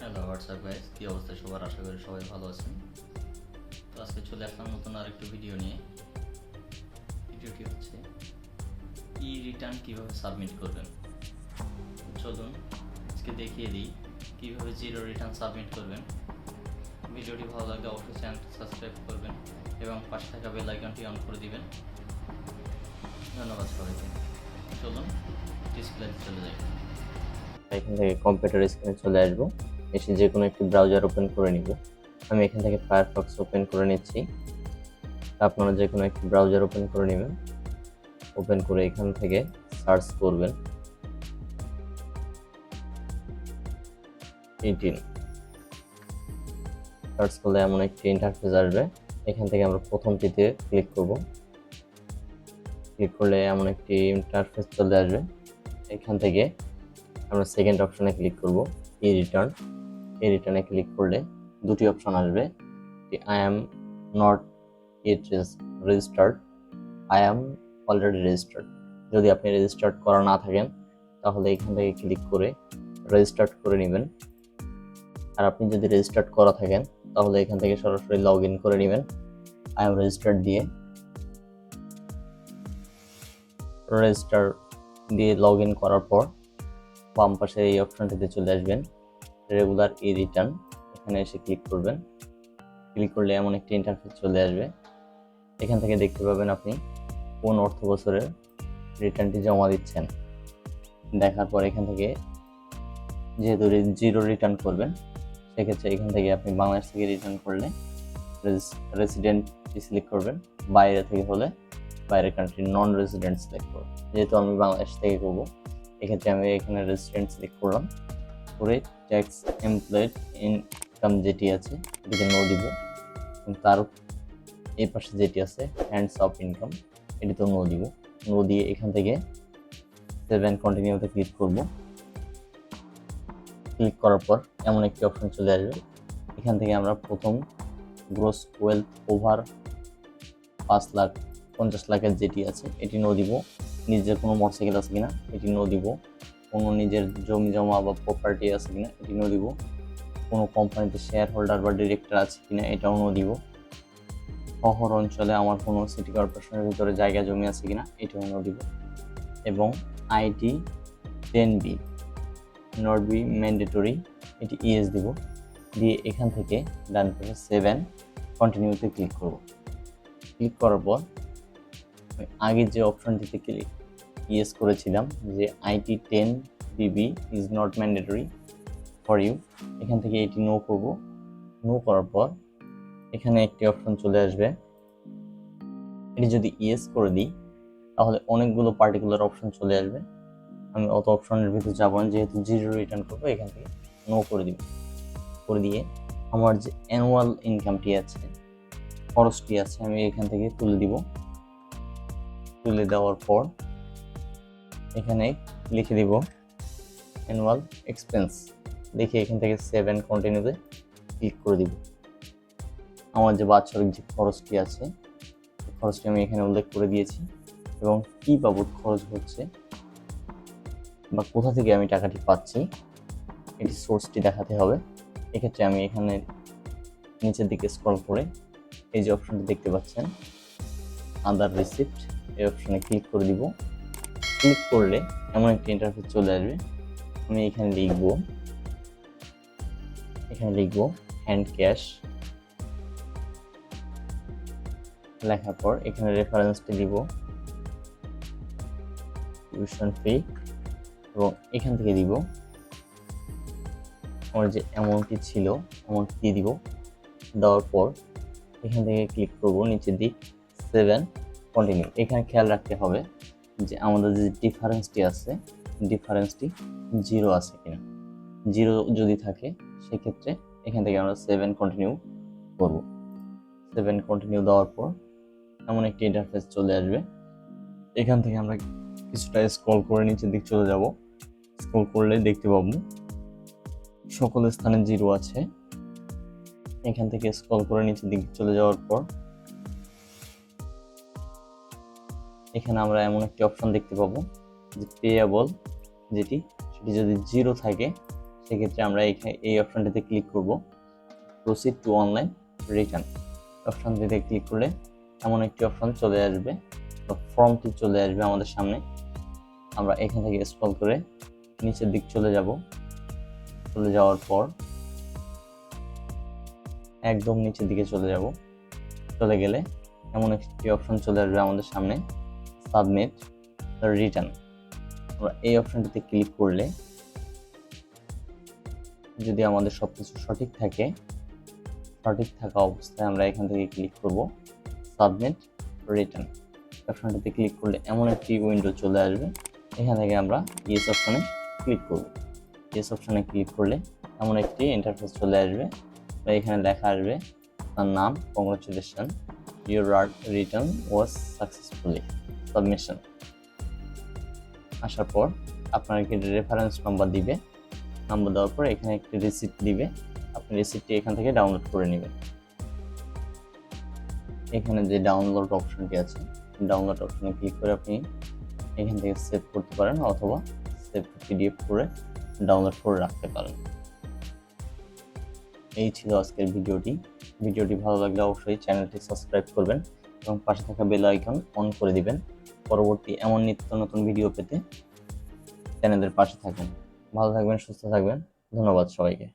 Hello WhatsApp guys, কী অবস্থা সবার? আশা করি সবাই ভালো আছেন। তো আজকে চলে আসলাম নতুন আরেকটু ভিডিও নিয়ে। ভিডিওটি হচ্ছে ই রিটার্ন কীভাবে সাবমিট করবেন। চলুন আজকে দেখিয়ে দিই কীভাবে জিরো রিটার্ন সাবমিট করবেন। ভিডিওটি ভালো লাগলে অবশ্যই চ্যানেলটি সাবস্ক্রাইব করবেন এবং পাশে থাকা বেল আইকনটি অন করে দিবেন। ধন্যবাদ সবাইকে। চলুন ডিসপ্লেতে চলে যাই। এখান থেকে কম্পিউটার স্ক্রিনে চলে আসবো, এসে যে কোনো একটি ব্রাউজার ওপেন করে নিব। আমি এখান থেকে ফায়ারফক্স ওপেন করে নিচ্ছি। আপনারা যে কোনো একটি ব্রাউজার ওপেন করে নেবেন। ওপেন করে এখান থেকে সার্চ করবেন 18। সার্চ করলে এমন একটি ইন্টারফেস আসবে। এখান থেকে আমরা প্রথমটিতে ক্লিক করব। ক্লিক করলে এমন একটি ইন্টারফেস চলে আসবে। এখান থেকে আমরা সেকেন্ড অপশনে ক্লিক করব, ই রিটার্ন। এই রিটার্নে ক্লিক করলে দুটি অপশন আসবে, I am not it registered, I am already registered. যদি আপনি রেজিস্টার্ড করা না থাকেন তাহলে এখান থেকে ক্লিক করে রেজিস্টার্ড করে নেবেন। আর আপনি যদি রেজিস্টার্ড করা থাকেন তাহলে এখান থেকে সরাসরি লগ ইন করে নেবেন আই অ্যাম রেজিস্টার্ড দিয়ে। রেজিস্টার দিয়ে লগ ইন করার পর বাম পাশে এই অপশনটিতে চলে আসবেন, রেগুলার ই রিটার্ন। এখানে এসে ক্লিক করবেন। ক্লিক করলে এমন একটি ইন্টারফেস চলে আসবে। এখান থেকে দেখতে পাবেন আপনি কোন অর্থ বছরের রিটার্নটি জমা দিচ্ছেন। দেখার পর এখান থেকে যেহেতু জিরো রিটার্ন করবেন, সেক্ষেত্রে এখান থেকে আপনি বাংলাদেশ থেকে রিটার্ন করলে রেসিডেন্টটি সিলেক্ট করবেন। বাইরে থেকে হলে বাইরের কান্ট্রি নন রেসিডেন্ট সিলেক্ট করবেন। যেহেতু আমি বাংলাদেশ থেকে করবো, এক্ষেত্রে আমি এখানে রেসিডেন্ট সিলেক্ট করলাম। করে ট্যাক্স এমপ্লয়েড ইনকাম যেটি আছে এটিতে নো দিব। তার এই পাশে যেটি আছে হ্যান্ডস অফ ইনকাম, এটিতে নো দিব। নো দিয়ে এখান থেকে 7 কন্টিনিউতে ক্লিক করব। ক্লিক করার পর এমন একটি অপশন চলে আসবে। এখান থেকে আমরা প্রথম গ্রোস ওয়েলথ ওভার 5,50,00,000 যেটি আছে এটি নো দিব। নিজের কোনো মোটরসাইকেল আছে কিনা এটি নো দিব। কোনো নিজের জমি জমা বা প্রপার্টি আছে কিনা এটি নো দিব। কোনো কোম্পানিতে শেয়ার হোল্ডার বা ডিরেক্টর আছে কিনা এটাও নো দিব। শহর অঞ্চলে আমার কোনো সিটি কর্পোরেশনের ভিতরে জায়গা জমি আছে কিনা এটাও নো দিব। এবং IT 10B not be mandatory, এটি ইয়েস দিব। দিয়ে এখান থেকে ডান পাশে 7 কন্টিনিউতে ক্লিক করব। ক্লিক করার পর আগে যে অপশনটিতে ক্লিক ইয়েস করেছিলাম যে IT 10BB is not mandatory for you, এখান থেকে এটি নো করব। নো করার পর এখানে একটি অপশন চলে আসবে। এটি যদি ইয়েস করে দিই তাহলে অনেকগুলো পার্টিকুলার অপশন চলে আসবে। আমি অত অপশনের ভিতরে যাব না, যেহেতু জিরো রিটার্ন করবো এখান থেকে নো করে দিব। করে দিয়ে আমার যে অ্যানুয়াল ইনকামটি আছে, খরচটি আছে, আমি এখান থেকে তুলে দিব। তুলে দেওয়ার পর এখানে লিখে দিব অ্যানুয়াল এক্সপেন্স। দেখে এখান থেকে 7 কন্টিনিউতে ক্লিক করে দিব। আমার যে বাৎসরিক যে খরচটি আছে খরচটি আমি এখানে উল্লেখ করে দিয়েছি এবং কি বাবদ খরচ হচ্ছে বা কোথা থেকে আমি টাকাটি পাচ্ছি এটি সোর্সটি দেখাতে হবে। এক্ষেত্রে আমি এখানে নিচের দিকে স্ক্রল করে এই যে অপশনটি দেখতে পাচ্ছেন আদার রিসিপ্ট, এই অপশনে ক্লিক করে দিব। ক্লিক করলে এমন একটি ইন্টারফেস চলে আসবে। আমি এখানে লিখব হ্যান্ড ক্যাশ। লেখার পর এখানে রেফারেন্সটি দিব টিউশন ফি এবং এখান থেকে দিব আমার যে অ্যামাউন্টটি ছিল অ্যামাউন্ট দিয়ে দিব। দেওয়ার পর এখান থেকে ক্লিক করব নিচের দিক 7 কন্টিনিউ। এখানে খেয়াল রাখতে হবে যে আমাদের যে ডিফারেন্সটি আছে ডিফারেন্সটি 0 আছে কিনা। 0 যদি থাকে সেক্ষেত্রে এখান থেকে আমরা 7 কন্টিনিউ করব। 7 কন্টিনিউ দেওয়ার পর এমন একটি ইন্টারফেস চলে আসবে। এখান থেকে আমরা কিছুটা স্ক্রল করে নিচের দিক চলে যাব। স্ক্রল করলে দেখতে পাবো সকল স্থানে 0 আছে। এখান থেকে স্ক্রল করে নিচের দিকে চলে যাওয়ার পর এখানে আমরা এমন একটি অপশন দেখতে পাবো যে পেয়েবল, সেটি যদি 0 থাকে সেক্ষেত্রে আমরা এই অপশনটিতে ক্লিক করব, প্রসিড টু অনলাইন রিটার্ন অপশনটিতে ক্লিক করলে এমন একটি অপশন চলে আসবে, ফর্মটি চলে আসবে আমাদের সামনে। আমরা এখান থেকে স্ক্রল করে নিচের দিক চলে যাব। চলে যাওয়ার পর একদম নিচের দিকে চলে যাব। চলে গেলে এমন একটি অপশন চলে আসবে আমাদের সামনে, সাবমিট রিটার্ন। আমরা এই অপশনটিতে ক্লিক করলে যদি আমাদের সবকিছু সঠিক থাকে, সঠিক থাকা অবস্থায় আমরা এখান থেকে ক্লিক করব সাবমিট রিটার্ন অপশনটিতে ক্লিক করলে এমন একটি উইন্ডো চলে আসবে। এখান থেকে আমরা ইয়েস অপশনে ক্লিক করব। ইয়েস অপশনে ক্লিক করলে এমন একটি ইন্টারফেস চলে আসবে, বা এখানে লেখা আসবে তার নাম, congratulation, your return was successfully submission. আসার পর আপনার একটি রেফারেন্স নাম্বার দিবে, নাম্বার দেওয়ার পর এখানে একটি রিসিপ্ট দিবে। আপনি রিসিপ্টটি এখান থেকে ডাউনলোড করে নেবেন। এখানে যে ডাউনলোড অপশনটি আছে, ডাউনলোড অপশনে ক্লিক করে আপনি এখান থেকে সেভ করতে পারেন, অথবা সেভ পিডিএফ করে ডাউনলোড করে রাখতে পারেন। এই ছিল আজকের ভিডিওটি। ভিডিওটি ভালো লাগলে অবশ্যই চ্যানেলটি সাবস্ক্রাইব করবেন এবং পাশে থাকা বেল আইকন অন করে দিবেন। পরবর্তী এমন নিত্য নতুন ভিডিও পেতে চ্যানেলের পাশে থাকুন। ভালো থাকবেন, সুস্থ থাকবেন। ধন্যবাদ সবাইকে।